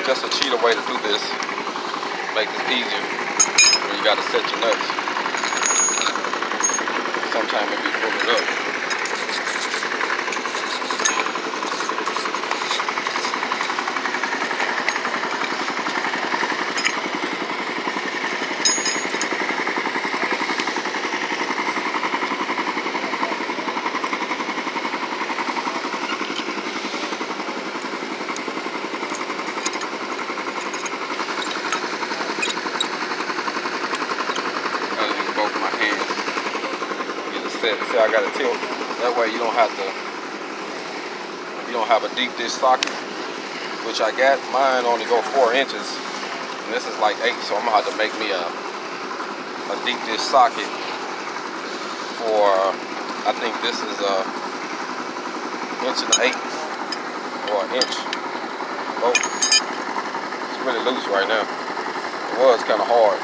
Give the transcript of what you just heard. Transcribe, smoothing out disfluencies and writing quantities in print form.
just a cheater way to do this. Make this easier. When you gotta set your nuts. Sometimes it be pulling up. Both my hands. Get it set. See, I got it tilt. That way you don't have a deep dish socket, which I got. Mine only go 4 inches, and this is like 8, so I'm gonna have to make me a deep dish socket for. I think this is a 1.8 or an inch. Oh, it's really loose right now. It was kind of hard.